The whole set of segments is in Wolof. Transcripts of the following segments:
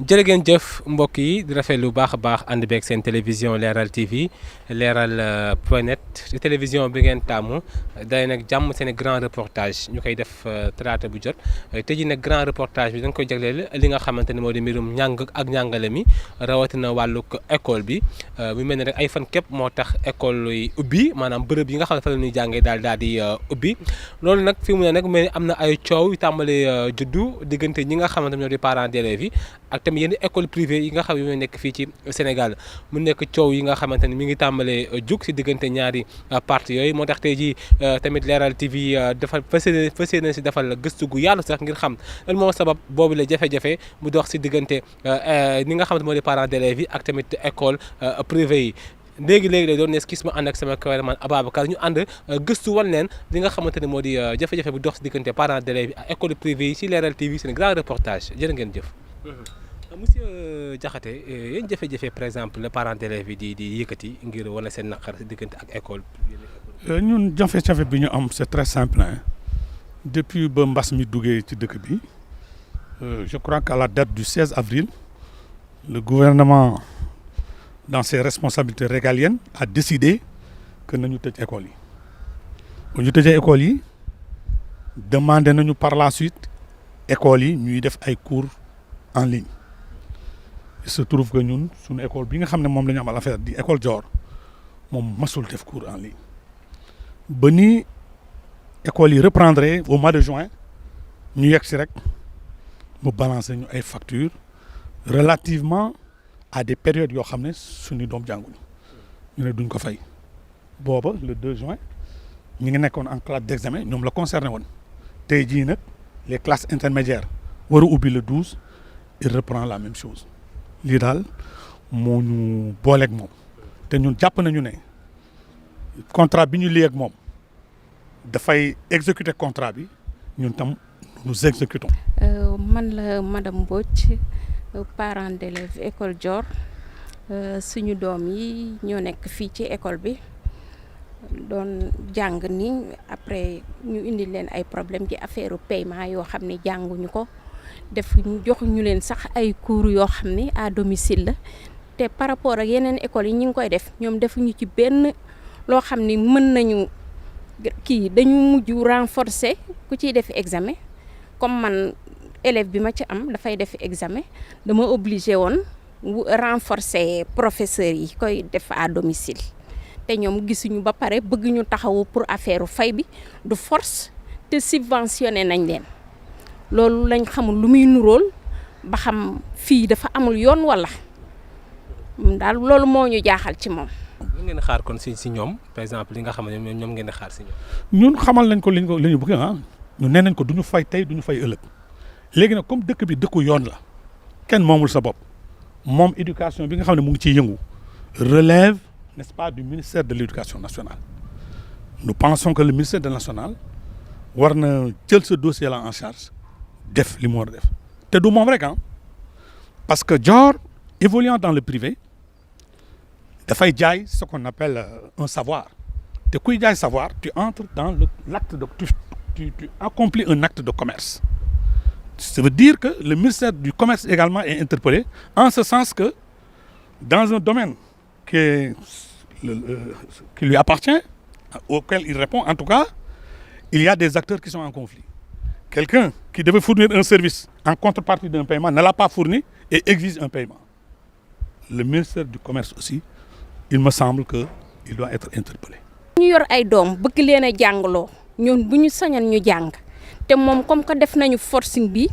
jërë ngeen jëf mbokk yi di rafetlu lu baax a baax ànd beeg seen télévision Leral TV Leral point net télévision bi ngeen taamu day nag jàmm seen grand reportage ñu koy def talaata bu jot te ji nag grand reportage bi dañ koy jagleel li nga xamante ne moo di mbirum njàng ak njàngale mi rawatina wàllug école bi mu mel ne rek ay fan képp moo tax école yi ubbi maanaam bërëb yi nga xam ne fa la ñuy jàngee daal di ubbi loolu nag fi mu ne nag mel ni am na ay coow yu tàmbali juddu diggante ñi nga xamante ne ñoo di parents d'élèves yi ak tamit yenn école privée yi nga xam ne ñoo nekk fii ci Sénégal mu nekk coow yi nga xamante ne mi ngi tàmbalee jug si diggante ñaari parti yooyu moo tax tey jii tamit Leral TV dafa fas yéene si defal gëstu gu yàlla sax ngir xam lan moo sabab boobu la jafe-jafe mu dox si diggante ñi nga xamante moo di parents d'élèves yi ak tamit école privée yi. léegi lay doon nees kis ma ànd ak sama cameraman Ababacar ñu ànd gëstu wan leen li nga xamante ne moo di jafe-jafe bu dox si diggante parents d'élèves yi ak école privée yi si Leral TV seen grand reportage jërë ngeen jëf. Monsieur Diakhaté yéen jafe-jafe par exemple les parents d'élèves yi di yëkkati ngir wane seen naqar si diggante ak école. ñun jafe-jafe bi ñu am c'est très simple hein. Depuis ba mbas mi duggee ci dëkk bi je crois qu'à la date du 16 avril le gouvernement dans ses responsabilités régaliennes a décidé que nañu tëj école yi bu ñu tëjee école yi demandé nañu par la suite école yi ñuy def ay cours en ligne. Il se trouve que ñun suñu école bi nga xam ne moom la ñu amal affaire di école Dior moom masul def cours en ligne ba ni école yi reprendre au mois de juin ñu yegg si rek mu balancer ñu ay factures relativement à des périodes yoo xam ne suñu doom jànguñu ñu ne duñ ko fay booba le 2 juin ñu ngi nekkoon en classe d'examen ñoom la concerné woon tey jii nag les classes intermédiaires war a ubbi le 12 il reprend la même chose lii daal moo ñu booleeg moom te ñun jàpp nañu ne contrat bi ñu lii ak moom dafay exécuter contrat bi ñun tam nous exécutons. man la madame Mbodj parent d'élèves école Dior suñu doom yi ñoo nekk fii ci école bi doon jàng ni après ñu indi leen ay problème ci affaire paiement yoo xam ne jànguñu ko. def ñu jox ñu leen sax ay cours yoo xam ne à domicile la te par rapport ak yeneen écoles yi ñu ngi koy def ñoom defuñu ci benn loo xam ni mën nañu kii dañu mujj renforcer ku ciy def examen comme man élève bi ma ci am dafay def examen dama obligé woon renforcer professeurs yi koy def à domicile te ñoom gisuñu ba pare bëgg ñu taxawu pour affaire fay bi du force te subventionné nañ leen. loolu lañ xamul lu muy nuróol ba xam fii dafa amul yoon wala daal loolu moo ñu jaaxal ci moom. lu ngeen xaar kon si ñoom par exemple li nga xam ne ñoom ngeen di xaar si ñoom. ñun xamal nañ ko li ñu bëgg ah ñun nee nañ ko du ñu fay tey du ñu fay ëllëg léegi nag comme dëkk bi dëkku yoon la kenn moomul sa bopp moom éducation bi nga xam ne mu ngi ciy yëngu relève n'est-ce pas du ministère de l'éducation nationale. Nous pensons que le ministère de national war na jël ce dossier là en charge. def li mu war a def te du moom rek parce que Dior évoluant dans le privé dafay jaay ce qu'on appelle un savoir te kuy jaay savoir tu entres dans l'acte de tu accomplis un acte de commerce. Ça veut dire que le ministère du commerce également est interpellé en ce sens que dans un domaine qui lui appartient auquel il répond en tout cas il y a des acteurs qui sont en conflit. Quelqu'un qui devait fournir un service en contrepartie d'un paiement ne l'a pas fourni et exige un paiement. Le ministère du Commerce aussi, il me semble qu'il doit être interpellé. ñu yor ay doom bëgg leen a jàngaloo ñun bu ñu sañal ñu jàng te moom comme que def nañu forcing bi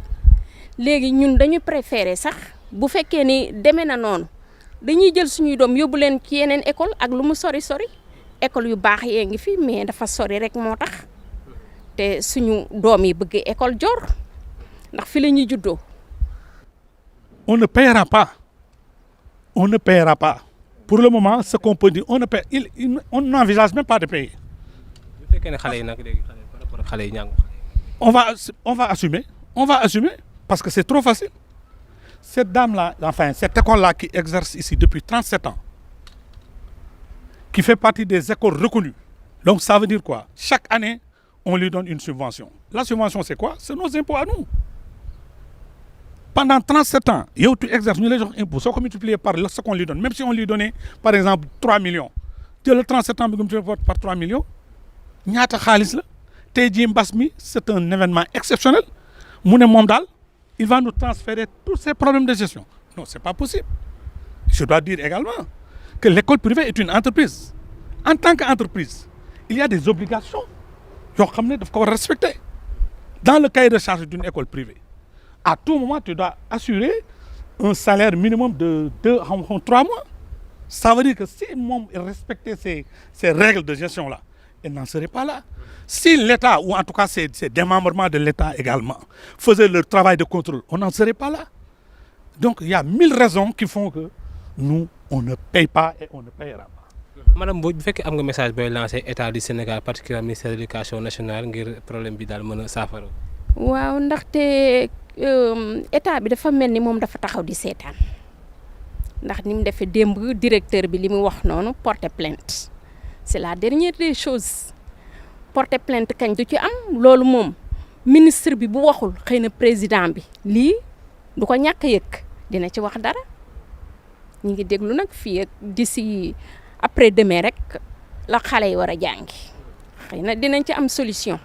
léegi ñun dañu préférer sax bu fekkee ni demee na noonu dañuy jël suñuy doom yóbbu leen ci yeneen école ak lu mu sori école yu baax yee ngi fi mais dafa sori rek moo tax. te suñu doom yi bëgg école Dior ndax fi la ñuy juddoo. On ne paiera pas pour le moment ce qu'on peut dire on n'envisage même pas de payer. bu fekkee ne xale yi nag léegi par rapport ak xale yi ñàngu. on va assumer parce que c'est trop facile. Cette dame là enfin cette école là qui exerce ici depuis 37 ans qui fait partie des écoles reconnues donc ça veut dire quoi chaque année. on lui donne une subvention. La subvention, c'est quoi? C'est nos impôts à nous. Pendant 37 ans, tu exerces les impôts, ça multiplié par ce qu'on lui donne. Même si on lui donnait, par exemple, 3 millions. Tu le 37 ans, par 3 millions. C'est un événement exceptionnel. Il va nous transférer tous ces problèmes de gestion. Non, ce n'est pas possible. Je dois dire également que l'école privée est une entreprise. En tant qu'entreprise, il y a des obligations qu'il faut respecter. Dans le cahier de charge d'une école privée, à tout moment, tu dois assurer un salaire minimum de 3 mois. Ça veut dire que si il respectait ces règles de gestion-là, elle n'en serait pas là. Si l'État, ou en tout cas ces démembrements de l'État également, faisaient leur travail de contrôle, on n'en serait pas là. Donc il y a 1000 raisons qui font que nous, on ne paye pas et on ne payera pas. Madame Mbodj, bu fekkee am nga message booy lancé état du Sénégal particulièrement ministère de l'éducation nationale ngir problème bi daal mën a saafara. waaw ndaxte état bi dafa mel ni moom dafa taxaw di seetaan ndax ni mu defee démb directeur bi li mu wax noonu porter plainte c'est la dernière des choses porter plainte kañ du ci am loolu moom ministre bi bu waxul xëy na président bi lii du ko ñàkk a yëg dina ci wax dara ñu ngi déglu nag fii ak d'ici après demain rek la xale yi war a jàngi xëy na dinañ ci am solution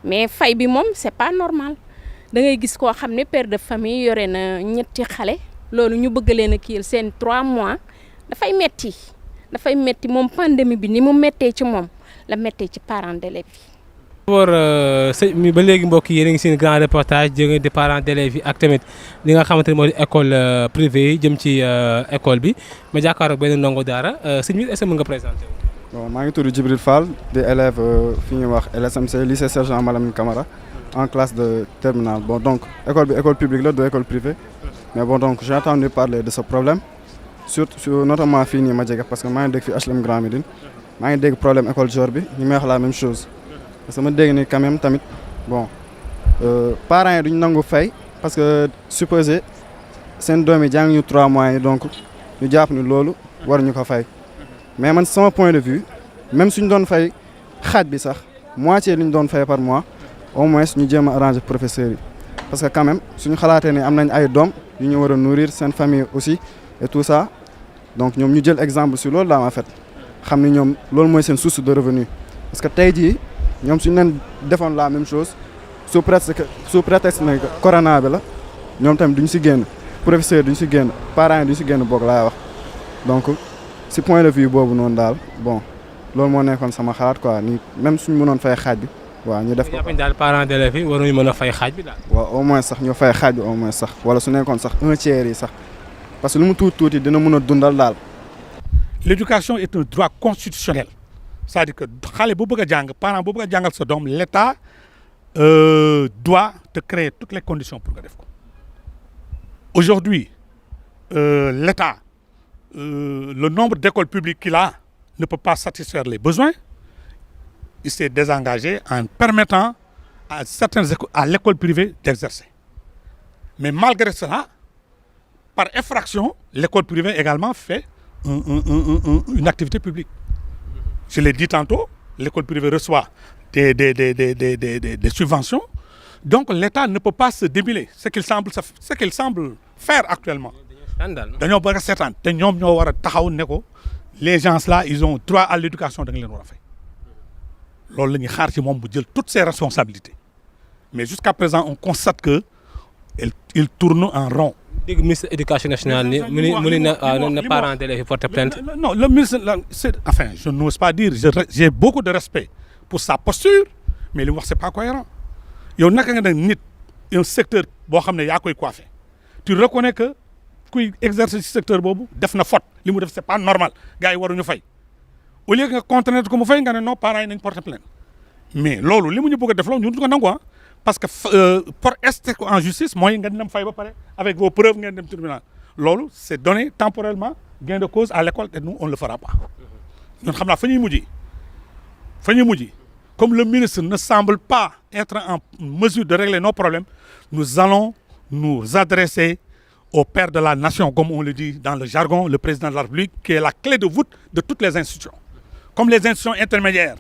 mais fay bi moom c'est pas normal da ngay gis koo xam ne père de famille yore na ñetti xale loolu ñu bëgg leen a kiyal seen 3 mois dafay metti moom pandémie bi ni mu méttee ci moom la méttee ci parents d'élèves yi. d'abord sëñ mi ba léegi mbokk yi yéen a ngi seen grand reportage jóge di parents d'élèves yi ak tamit li nga xamante ne moo di école privée yi jëm ci école bi ma jàkkaarloog benn ndongo daara sëñ bi est-ce que mën nga présenter wu. bon maa ngi tudd Djibril Fall di élève fi ñuy wax LSMC lycée Sergent Malamine Camara en classe de terminale. Bon donc école bi école publique la de école privée mais bon donc j'ai entendu parler de ce problème surtout notamment fii nii ma jege parce que maa ngi dégg fi HLM Grand Médine maa ngi dégg problème école Dior bi ñu may wax la même chose parce que ma dégg ni quand même tamit bon parents yi duñ nangu fay parce que supposé seen doom yi jàng ñu 3 mois yi donc ñu jàpp ni loolu waruñu ko fay. mais man sama point de vue même suñ doon fay xaaj bi sax moitié li ñu doon fay par mois au moins ñu jéem a arranger professeurs yi parce que quand même suñu xalaatee ne am nañ ay doom yu ñu war a nourrir seen famille aussi et tout ça donc ñoom ñu jël exemple sur loolu daal en fait xam ni ñoom loolu mooy seen source de revenu parce que tey jii ñoom suñu leen defoon la même chose sous prétexte ne corona bi la ñoom tamit duñ si génn professeurs duñ si génn parents yi duñ si génn boog laay wax donc. si point de vue boobu noonu daal bon loolu moo nekkoon sama xalaat quoi ni même suñ mënoon fay xaaj bi waaw ñu def ko. daal parents d'élèves yi waruñu mën a fay xaaj bi daal. waaw au moins sax ñu fay xaaj bi au moins sax wala su nekkoon sax 1/3 yi sax parce que lu mu tuuti dina mën a dundal daal. L'éducation est un droit constitutionnel c'est-à-dire que xale bu bëgg a jàng parent bu bëgg a jàngal sa doom l'État doit te créer toutes les conditions pour nga def ko aujourd'hui l'État le nombre d'écoles publiques qu'il a ne peut pas satisfaire les besoins. Il s'est désengagé en permettant à certaines écoles, à l'école privée d'exercer. Mais malgré cela, par effraction, l'école privée également fait une activité publique. Je l'ai dit tantôt, l'école privée reçoit des subventions. Donc l'État ne peut pas se débiler, ce qu'il semble faire actuellement. dañoo bëgg a seetaan te ñoom ñoo war a taxaw ne ko les gens là ils ont droit à l'éducation da nga leen war a fay loolu la ñuy xaar ci moom bu jël toutes ses responsabilités mais jusqu'à présent on constate que il tourne en rond. dégg ministre de l'éducation nationale ni mu ne parents d'élèves porter plainte. Non le ministre enfin je n'ose pas dire j'ai beaucoup de respect pour sa posture mais li mu wax c'est pas cohérent yow naka nga ne nit un secteur boo xam ne yaa koy coiffé tu reconnais que kuy exercer ci secteur boobu def na faute li mu def c'est pas normal gars yi waruñu fay au lieu que nga contraindre ko mu fay nga ne non parents yi nañ porter plainte mais loolu li mu ñu bëgg a def loolu ñu ko nangu parce que pour rester en justice mooy nga dem fay ba pare avec vos preuves ngeen dem tribunal loolu c'est donner temporairement gain de cause à l'école et nous on le fera pas ñun xam naa fa ñuy mujj comme le ministre ne semble pas être en mesure de régler nos problèmes nous allons nous adresser au père de la nation, comme on le dit dans le jargon, le président de la République, qui est la clé de voûte de toutes les institutions. Comme les institutions intermédiaires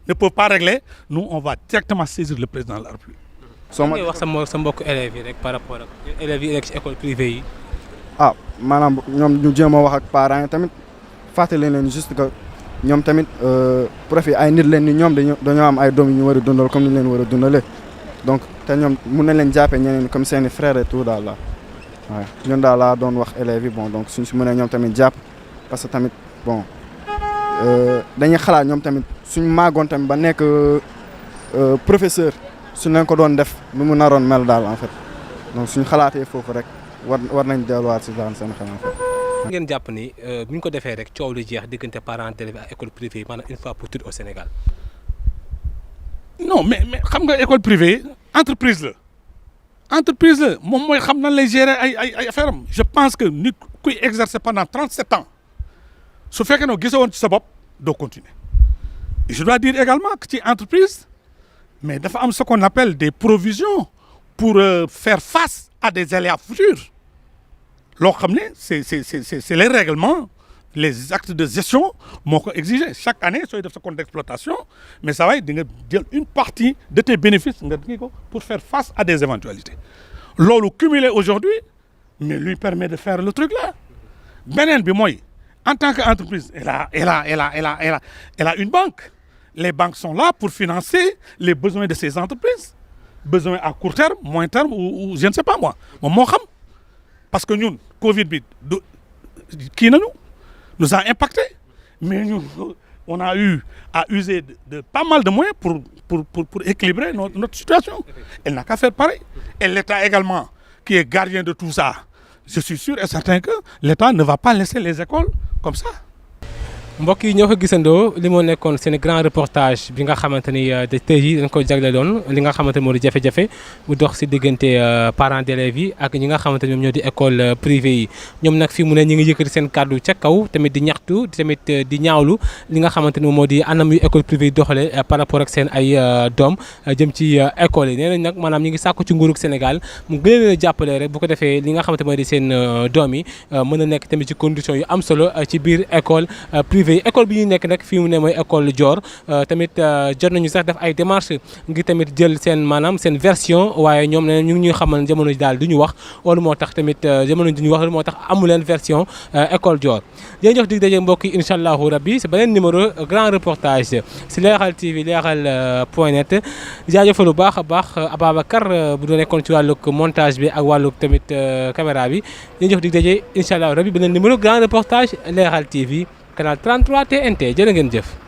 ne peuvent pas régler, nous, on va directement saisir le président de la République. soo ma wax sa mbokk élèves yi rek par rapport ak élèves yi nekk ci école privée yi. ah maanaam ñoom ñu jéem a wax ak parents yi tamit fàttali leen juste que ñoom tamit prof yi ay nit leen ni ñoom dañoo am ay doom yu ñu war a dundal comme ni leen war a dundalee donc te ñoom mun nañ leen jàppee ñeneen comme seeni frères et tout daal la waaw ñun daal laa doon wax élèves yi bon donc suñ si mënee ñoom tamit jàpp parce que tamit bon dañuy xalaat ñoom tamit suñ màggoon tamit ba nekk professeur suñ leen ko doon def nu mu naroon mel daal en fait donc suñ xalaatee foofu rek war nañ delluwaat si daan seen xel en fait. ngeen jàpp ni bu ñu ko defee rek coow lu jeex diggante parents d'élèves ak école privée yi maanaam une fois pour toutes au Sénégal. non mais xam nga école privée entreprise la moom mooy xam nan lay gérer ay affaire am je pense que nit kuy exercer pendant 37 ans su fekkee ne gisoo woon ci sa bopp doo continuer et je dois dire également que ci entreprise mais dafa am ce qu'on appelle des provisions pour faire face à des aléas futurs loo xam ne c'est les règlements les actes de gestion moo ko exiger chaque année sooy def sa compte d'exploitation mais ça va di nga jël une partie de tes bénéfices nga kii ko pour faire face à des éventualités loolu cumulé aujourd'hui mais lui permet de faire le truc là beneen bi mooy en tant qu'entreprise elle a une banque les banques sont là pour financer les besoins de ces entreprises besoins à court terme moyen terme ou je ne sais pas moi moom moo xam parce que ñun Covid bi du kii nañu nous a impacté mais ñun on a eu à user de pas mal de moyens pour équilibrer notre situation elle n'a qu'à faire pareil et l'État également qui est gardien de tout ça je suis sûr et certain que l'État ne va pas laisser les écoles comme ça. mbokk yi ñoo ko gisandoo li moo nekkoon seen grand reportage bi nga xamante ni tey jii dañ ko jagleeloon li nga xamante ni moo di jafe-jafe bu dox si diggante parents d'élèves yi ak ñi nga xamante ni ñoom ñoo di école privée yi ñoom nag fii mu ne ñi ngi yëkkati seen kàddu ca kaw tamit di ñaxtu tamit di ñaawlu li nga xamante ni moo di anam yu école privée yi doxalee par rapport ak seen ay doom jëm ci école yi nee nañ nag maanaam ñi ngi sàkku ci nguurug Sénégal mu gën leen a jàppale rek bu ko defee li nga xamante moo di seen doom yi mën a nekk tamit ci conditions yu am solo ci biir école privée école bi ñu nekk nag fii mu ne mooy école Dior tamit jot nañu sax def ay démarches ngir tamit jël seen maanaam seen version waaye ñoom ne ñu ngi ñuy xamal jamono ji daal du ñu wax wala moo tax tamit jamono ji du ñu wax moo tax amu leen version école Dior. di jox dig daje mbokk yi incha allahu rabbi si beneen numéro grand reportage si Leral TV Leral.net jaajëfal bu baax a baax Ababacar bu doon nekkoon ci wàllug montage bi ak wàllug tamit caméra bi di jox dig daje incha allahu rabbi beneen numéro grand reportage Leral TV. Canal 33 TNT jërë ngeen jëf.